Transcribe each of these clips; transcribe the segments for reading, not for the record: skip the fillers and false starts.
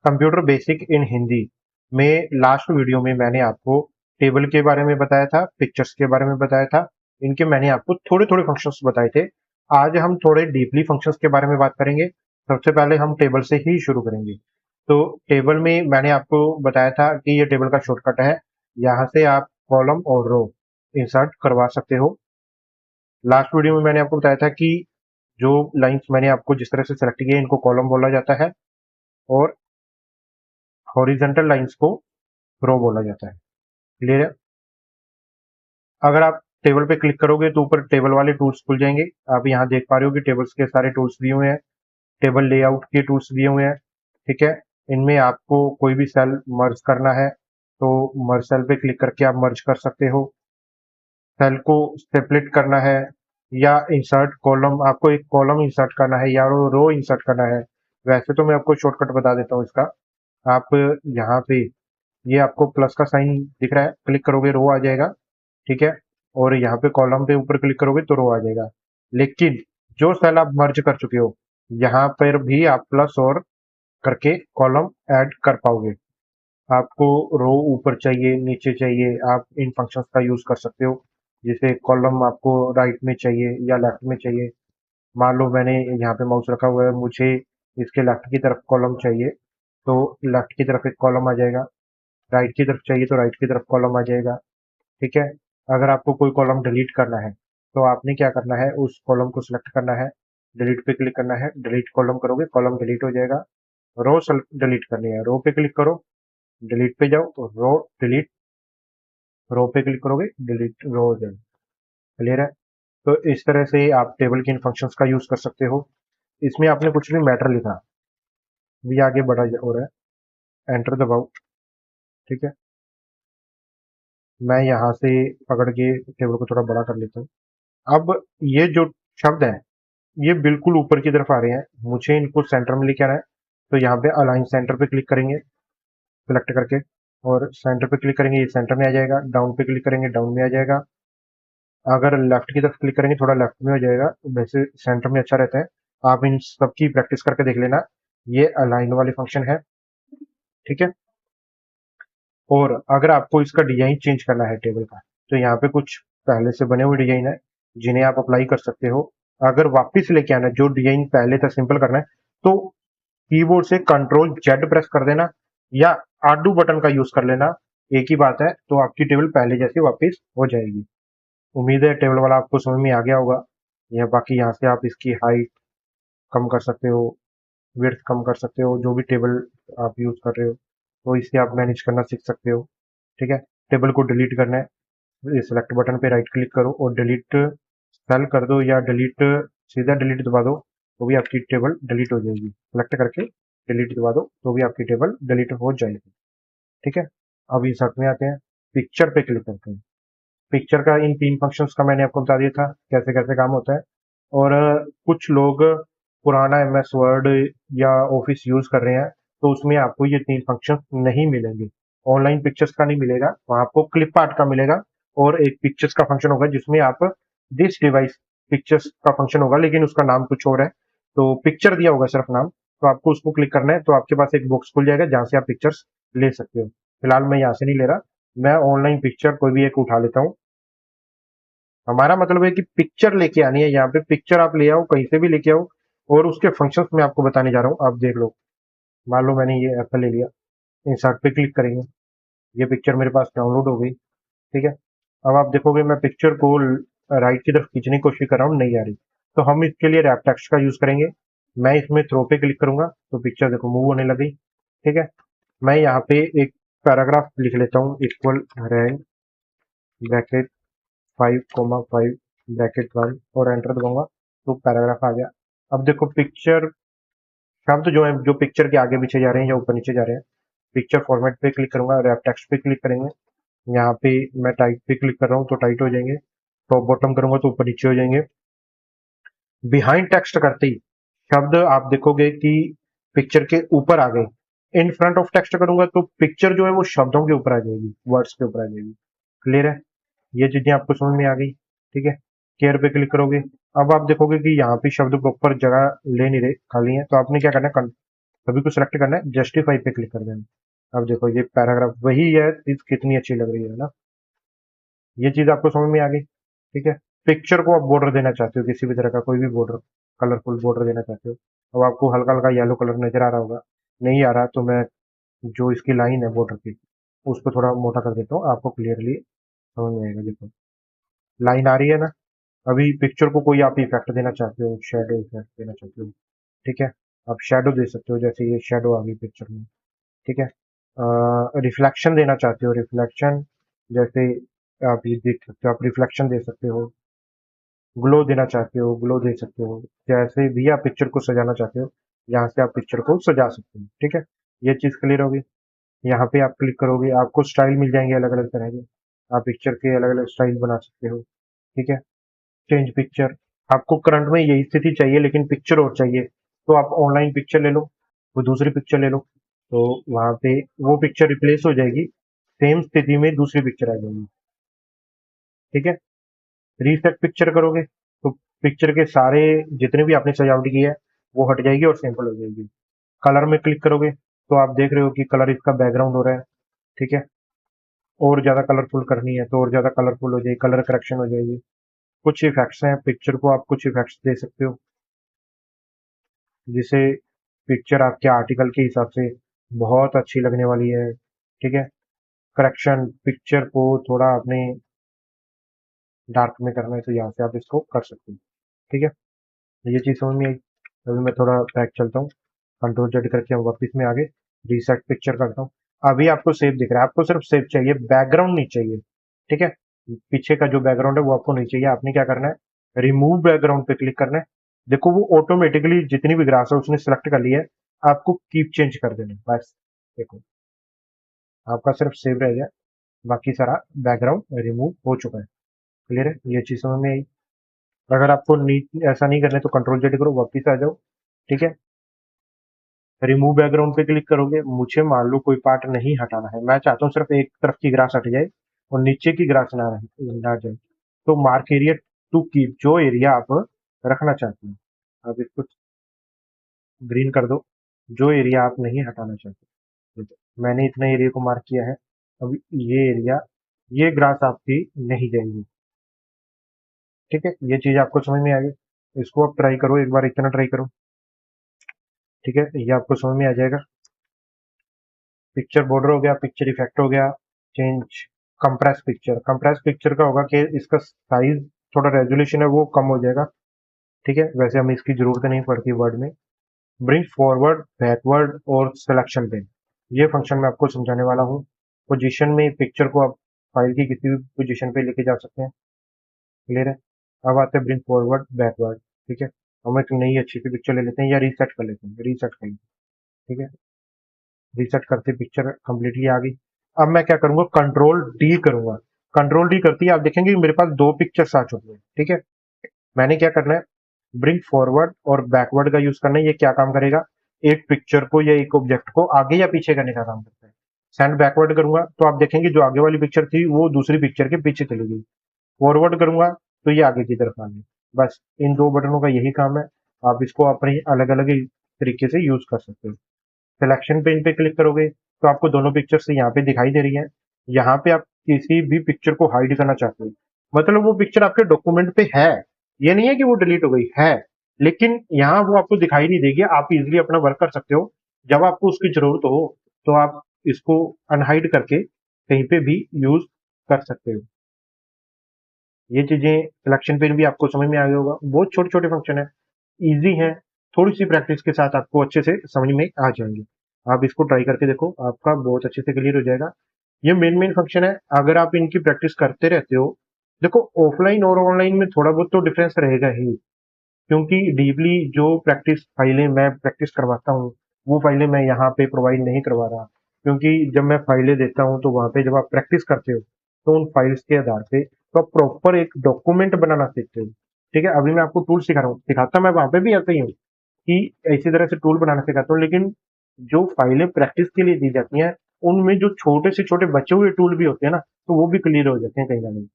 Computer basic in Hindi में last video में मैंने आपको टेबल के बारे में बताया था, पिक्चर्स के बारे में बताया था। इनके मैंने आपको थोड़े थोड़े फंक्शंस बताए थे। आज हम थोड़े डीपली फंक्शंस के बारे में बात करेंगे। सबसे पहले हम टेबल से ही शुरू करेंगे। तो टेबल में मैंने आपको बताया था कि ये टेबल का शॉर्टकट है। यहाँ से आप कॉलम और रो इंसर्ट करवा सकते हो। लास्ट वीडियो में मैंने आपको बताया था कि जो लाइंस मैंने आपको जिस तरह से सेलेक्ट किए इनको कॉलम बोला जाता है और हॉरिजेंटल लाइंस को रो बोला जाता है। क्लियर है? अगर आप टेबल पे क्लिक करोगे तो ऊपर टेबल वाले टूल्स खुल जाएंगे। आप यहाँ देख पा रहे हो कि टेबल्स के सारे टूल्स दिए हुए हैं। टेबल लेआउट के टूल्स दिए हुए हैं। ठीक है, इनमें आपको कोई भी सेल मर्ज करना है तो मर्ज सेल पे क्लिक करके आप मर्ज कर सकते हो। सेल को सेपरेट करना है या इंसर्ट कॉलम, आपको एक कॉलम इंसर्ट करना है या रो इंसर्ट करना है। वैसे तो मैं आपको शॉर्टकट बता देता हूँ इसका। आप यहाँ पे ये आपको प्लस का साइन दिख रहा है, क्लिक करोगे रो आ जाएगा। ठीक है, और यहाँ पे कॉलम पे ऊपर क्लिक करोगे तो रो आ जाएगा। लेकिन जो सेल आप मर्ज कर चुके हो यहाँ पर भी आप प्लस और करके कॉलम ऐड कर पाओगे। आपको रो ऊपर चाहिए नीचे चाहिए, आप इन फंक्शंस का यूज कर सकते हो। जैसे कॉलम आपको राइट में चाहिए या लेफ्ट में चाहिए। मान लो मैंने यहाँ पे माउस रखा हुआ है, मुझे इसके लेफ्ट की तरफ कॉलम चाहिए तो लेफ्ट की तरफ एक कॉलम आ जाएगा। राइट की तरफ चाहिए तो राइट की तरफ कॉलम आ जाएगा। ठीक है, अगर आपको कोई कॉलम डिलीट करना है तो आपने क्या करना है, उस कॉलम को सिलेक्ट करना है, डिलीट पे क्लिक करना है, डिलीट कॉलम करोगे कॉलम डिलीट हो जाएगा। रो डिलीट करनी है, रो पे क्लिक करो, डिलीट पे जाओ तो रो डिलीट, रो पे क्लिक करोगे डिलीट रो हो जाएगा। क्लियर है? तो इस तरह से आप टेबल के इन फंक्शंस का यूज कर सकते हो। इसमें आपने कुछ भी मैटर लिखा, भी आगे बढ़ा हो रहा है, एंटर दबाओ। ठीक है, मैं यहाँ से पकड़ के टेबल को थोड़ा बड़ा कर लेता हूँ। अब ये जो शब्द है ये बिल्कुल ऊपर की तरफ आ रहे हैं, मुझे इनको सेंटर में लेके आना है। तो यहाँ पे अलाइन सेंटर पे क्लिक करेंगे सिलेक्ट करके, और सेंटर पे क्लिक करेंगे ये सेंटर में आ जाएगा। डाउन पे क्लिक करेंगे डाउन में आ जाएगा। अगर लेफ्ट की तरफ क्लिक करेंगे थोड़ा लेफ्ट में हो जाएगा। वैसे सेंटर में अच्छा रहता है। आप इन सब की प्रैक्टिस करके देख लेना। ये अलाइन वाले फंक्शन है। ठीक है, और अगर आपको इसका डिजाइन चेंज करना है टेबल का तो यहाँ पे कुछ पहले से बने हुए डिजाइन है जिन्हें आप अप्लाई कर सकते हो। अगर वापस लेके आना है जो डिजाइन पहले था सिंपल करना है तो कीबोर्ड से कंट्रोल जेड प्रेस कर देना या आडू बटन का यूज कर लेना। एक ही बात है, तो आपकी टेबल पहले जैसी वापस हो जाएगी। उम्मीद है टेबल वाला आपको समझ में आ गया होगा। या बाकी यहाँ से आप इसकी हाइट कम कर सकते हो, विड्थ कम कर सकते हो, जो भी टेबल आप यूज कर रहे हो तो इससे आप मैनेज करना सीख सकते हो। ठीक है, टेबल को डिलीट करना है, सिलेक्ट बटन पे राइट क्लिक करो और डिलीट सेल कर दो या डिलीट, सीधा डिलीट दबा दो तो भी आपकी टेबल डिलीट हो जाएगी। सेलेक्ट करके डिलीट दबा दो तो भी आपकी टेबल डिलीट हो जाएगी। ठीक है, अब इंसर्ट में आते हैं, पिक्चर पे क्लिक करते हैं। पिक्चर का इन तीन फंक्शंस का मैंने आपको बता दिया था कैसे कैसे काम होता है। और कुछ लोग पुराना एमएस वर्ड या ऑफिस यूज कर रहे हैं तो उसमें आपको ये तीन फंक्शन नहीं मिलेंगे। ऑनलाइन पिक्चर्स का नहीं मिलेगा, वहां आपको क्लिप आर्ट का मिलेगा। और एक पिक्चर्स का फंक्शन होगा जिसमें आप दिस डिवाइस पिक्चर्स का फंक्शन होगा लेकिन उसका नाम कुछ और है। तो पिक्चर दिया होगा सिर्फ नाम, तो आपको उसको क्लिक करना है तो आपके पास एक बॉक्स खुल जाएगा जहां से आप पिक्चर्स ले सकते हो। फिलहाल मैं यहाँ से नहीं ले रहा, मैं ऑनलाइन पिक्चर कोई भी एक उठा लेता हूँ। हमारा मतलब है कि पिक्चर लेके आनी है, यहाँ पे पिक्चर आप ले आओ कहीं से भी लेके आओ और उसके फंक्शंस मैं आपको बताने जा रहा हूँ, आप देख लो। मान लो मैंने ये एप्पल ले लिया, इंसर्ट पे क्लिक करेंगे, ये पिक्चर मेरे पास डाउनलोड हो गई। ठीक है, अब आप देखोगे मैं पिक्चर को राइट की तरफ खींचने की कोशिश कर रहा हूँ, नहीं आ रही। तो हम इसके लिए रैप टेक्स्ट का यूज करेंगे। मैं इसमें थ्रो पे क्लिक करूंगा तो पिक्चर देखो मूव होने लगी। ठीक है, मैं यहाँ पे एक पैराग्राफ लिख लेता हूँ, इक्वल रैंक ब्रैकेट 5,5 ब्रैकेट 1 और एंटर दबाऊंगा तो पैराग्राफ आ गया। अब देखो पिक्चर शब्द जो है जो पिक्चर के आगे पीछे जा रहे हैं या ऊपर नीचे जा रहे हैं। पिक्चर फॉर्मेट पे क्लिक करूंगा, रैप टेक्स्ट पे क्लिक करेंगे, यहाँ पे मैं टाइट पे क्लिक कर रहा हूँ तो टाइट हो जाएंगे, टॉप बॉटम करूंगा तो ऊपर नीचे हो जाएंगे। बिहाइंड टेक्स्ट करते ही शब्द आप देखोगे कि पिक्चर के ऊपर आ गए। इन फ्रंट ऑफ टेक्स्ट करूंगा तो पिक्चर जो है वो शब्दों के ऊपर आ जाएगी, वर्ड्स के ऊपर आ जाएगी। क्लियर है? ये चीजें आपको समझ में आ गई। ठीक है, केयर पे क्लिक करोगे, अब आप देखोगे कि यहाँ पे शब्द प्रॉपर जगह ले नहीं रहे, खाली है। तो आपने क्या करना है, सभी को सिलेक्ट करना है, जस्टिफाई पे क्लिक कर देना। अब देखो ये पैराग्राफ वही है, चीज कितनी अच्छी लग रही है ना। ये चीज आपको समझ में आ गई, ठीक है। पिक्चर को आप बॉर्डर देना चाहते हो, किसी भी तरह का कोई भी बॉर्डर, कलरफुल बॉर्डर देना चाहते हो। अब आपको हल्का हल्का येलो कलर नजर आ रहा होगा, नहीं आ रहा तो मैं जो इसकी लाइन है बॉर्डर की उसको थोड़ा मोटा कर देता हूँ, आपको क्लियरली समझ में आएगा। देखो लाइन आ रही है ना। अभी पिक्चर को कोई आप इफेक्ट देना चाहते हो, शेडो इफेक्ट देना चाहते हो, ठीक है, आप शेडो दे सकते हो, जैसे ये शेडो आ गई पिक्चर में, ठीक है। रिफ्लेक्शन देना चाहते हो, रिफ्लेक्शन जैसे आप ये देख सकते हो, आप रिफ्लेक्शन दे सकते हो। ग्लो देना चाहते हो, ग्लो दे सकते हो। जैसे भी आप पिक्चर को सजाना चाहते हो, यहाँ से आप पिक्चर को सजा सकते हो, ठीक है। ये चीज क्लियर होगी। यहाँ पे आप क्लिक करोगे, आपको स्टाइल मिल जाएंगे अलग अलग तरह के, आप पिक्चर के अलग अलग स्टाइल बना सकते हो, ठीक है। चेंज पिक्चर, आपको करंट में यही स्थिति चाहिए लेकिन पिक्चर और चाहिए, तो आप ऑनलाइन पिक्चर ले लो, वो दूसरी पिक्चर ले लो, तो वहां पे वो पिक्चर रिप्लेस हो जाएगी, सेम स्थिति में दूसरी पिक्चर आ जाएगी, ठीक है। रीसेट पिक्चर करोगे तो पिक्चर के सारे जितने भी आपने सजावट की है वो हट जाएगी और सिंपल हो जाएगी। कलर में क्लिक करोगे तो आप देख रहे हो कि कलर इसका बैकग्राउंड हो रहा है, ठीक है। और ज्यादा कलरफुल करनी है तो और ज्यादा कलरफुल हो जाएगी, कलर करेक्शन हो जाएगी। कुछ इफेक्ट्स हैं, पिक्चर को आप कुछ इफेक्ट्स दे सकते हो, जिसे पिक्चर आपके आर्टिकल के हिसाब से बहुत अच्छी लगने वाली है, ठीक है। करेक्शन, पिक्चर को थोड़ा अपने डार्क में करना है तो यहाँ से आप इसको कर सकते हो, ठीक है। ये चीज समझ में आई। अभी मैं थोड़ा बैक चलता हूँ, कंट्रोल जेड करके हम वापस में आगे रीसेट पिक्चर करता हूँ। अभी आपको सेव दिख रहा है, आपको सिर्फ सेव चाहिए, बैकग्राउंड नहीं चाहिए, ठीक है। पीछे का जो बैकग्राउंड है वो आपको नहीं चाहिए, आपने क्या करना है, रिमूव बैकग्राउंड पे क्लिक करना है। देखो वो ऑटोमेटिकली जितनी भी ग्रास है उसने सिलेक्ट कर लिया है, आपको कीप चेंज कर देना है बस। देखो आपका सिर्फ सेव रह गया, बाकी सारा बैकग्राउंड रिमूव हो चुका है। क्लियर है, ये चीज समझ में आई। अगर आपको नीट ऐसा नहीं करना है तो कंट्रोल जेड करो, वापिस आ जाओ, ठीक है। रिमूव बैकग्राउंड पे क्लिक करोगे, मुझे मान लो कोई पार्ट नहीं हटाना है, मैं चाहता हूँ सिर्फ एक तरफ की ग्रास हट जाए और नीचे की ग्रास ना रहे, ना जाए, तो मार्क एरिया टू कीप, जो एरिया आप रखना चाहते हैं, आप इसको ग्रीन कर दो, जो एरिया आप नहीं हटाना चाहते। ठीक है, मैंने इतना एरिया को मार्क किया है। अब ये एरिया, ये ग्रास आपकी नहीं जाएगी, ठीक है। ये चीज आपको समझ में आ गई। इसको आप ट्राई करो, एक बार इतना ट्राई करो, ठीक है, ये आपको समझ में आ जाएगा। पिक्चर बॉर्डर हो गया, पिक्चर इफेक्ट हो गया, change compress picture. Compress picture का होगा कि इसका साइज, थोड़ा रेजोल्यूशन है वो कम हो जाएगा, ठीक है। वैसे हमें इसकी जरूरत नहीं पड़ती वर्ड में। ब्रिंग फॉरवर्ड, बैकवर्ड और सिलेक्शन पे, ये फंक्शन मैं आपको समझाने वाला हूँ। पोजीशन में पिक्चर को आप फाइल की किसी भी पोजीशन पे लेके जा सकते हैं, क्लियर है। अब आते हैं ब्रिंग फॉरवर्ड बैकवर्ड, ठीक है। हम एक नई अच्छी सी पिक्चर ले लेते हैं या रीसेट कर लेते हैं, रीसेट कर लेते हैं, ठीक है। रीसेट करते पिक्चर कंप्लीटली आ गई। अब मैं क्या करूंगा, कंट्रोल डी करूंगा। कंट्रोल डी करती है, आप देखेंगे मेरे पास दो पिक्चर्स आ चुके हैं, ठीक है। मैंने क्या करना है, ब्रिंग फॉरवर्ड और बैकवर्ड का यूज करना है। ये क्या काम करेगा, एक पिक्चर को या एक ऑब्जेक्ट को आगे या पीछे करने का काम करता है। सेंड बैकवर्ड करूंगा तो आप देखेंगे जो आगे वाली पिक्चर थी वो दूसरी पिक्चर के पीछे चली गई। फॉरवर्ड करूंगा तो ये आगे की तरफ आ गई। बस इन दो बटनों का यही काम है, आप इसको अपने अलग अलग तरीके से यूज कर सकते हो। सिलेक्शन पेन पे क्लिक करोगे तो आपको दोनों पिक्चर्स यहाँ पे दिखाई दे रही है। यहाँ पे आप किसी भी पिक्चर को हाइड करना चाहते हो, मतलब वो पिक्चर आपके डॉक्यूमेंट पे है, ये नहीं है कि वो डिलीट हो गई है, लेकिन यहाँ वो आपको दिखाई नहीं देगी, आप इजिली अपना वर्क कर सकते हो। जब आपको उसकी जरूरत हो तो आप इसको अनहाइड करके कहीं पे भी यूज कर सकते हो। ये चीजें सिलेक्शन पेन भी आपको समझ में आ गया होगा, बहुत छोटे छोटे फंक्शन है, इजी है, थोड़ी सी प्रैक्टिस के साथ आपको अच्छे से समझ में आ जाएंगे। आप इसको ट्राई करके देखो, आपका बहुत अच्छे से क्लियर हो जाएगा। ये मेन मेन फंक्शन है, अगर आप इनकी प्रैक्टिस करते रहते हो। देखो ऑफलाइन और ऑनलाइन में थोड़ा बहुत तो डिफरेंस रहेगा ही, क्योंकि डीपली जो प्रैक्टिस फाइलें मैं प्रैक्टिस करवाता हूँ वो फाइलें मैं यहाँ पे प्रोवाइड नहीं करवा रहा, क्योंकि जब मैं फाइलें देता हूँ तो वहाँ पे जब आप प्रैक्टिस करते हो तो उन फाइल्स के आधार पे तो आप प्रॉपर एक डॉक्यूमेंट बनाना सीखते हो, ठीक है। अभी मैं आपको टूल सिखा रहा हूँ, सिखाता मैं वहां पे भी ऐसे ही हूँ कि इसी तरह से टूल बनाना सिखाता हूँ, लेकिन जो फाइलें प्रैक्टिस के लिए दी जाती हैं उनमें जो छोटे से छोटे बचे हुए टूल भी होते हैं ना, तो वो भी क्लियर हो जाते हैं कहीं ना कहीं।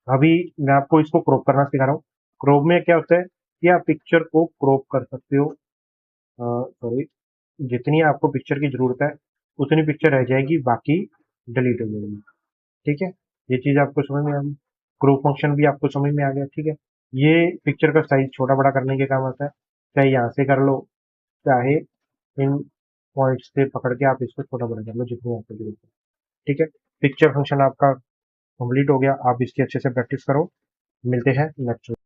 अभी मैं आपको इसको क्रॉप करना सिखा रहा हूँ। क्रॉप में क्या होता है कि आप पिक्चर को क्रॉप कर सकते हो, सॉरी, जितनी आपको पिक्चर की ज़रूरत है उतनी पिक्चर रह जाएगी, बाकी डिलीट हो जाएगी। ठीक है, ये चीज़ आपको समझ में आ गई। क्रॉप फंक्शन भी आपको समझ में आ गया। ठीक है, ये पिक्चर का साइज छोटा बड़ा करने के काम आता है। चाहे यहाँ से कर लो, चाहे इन पॉइंट्स से पकड़ के आप इसको छोटा बड़ा कर लो जितनी आपको जरूरत है। ठीक है, पिक्चर फंक्शन आपका कंप्लीट हो गया। आप इसकी अच्छे से प्रैक्टिस करो। मिलते हैं नेक्स्ट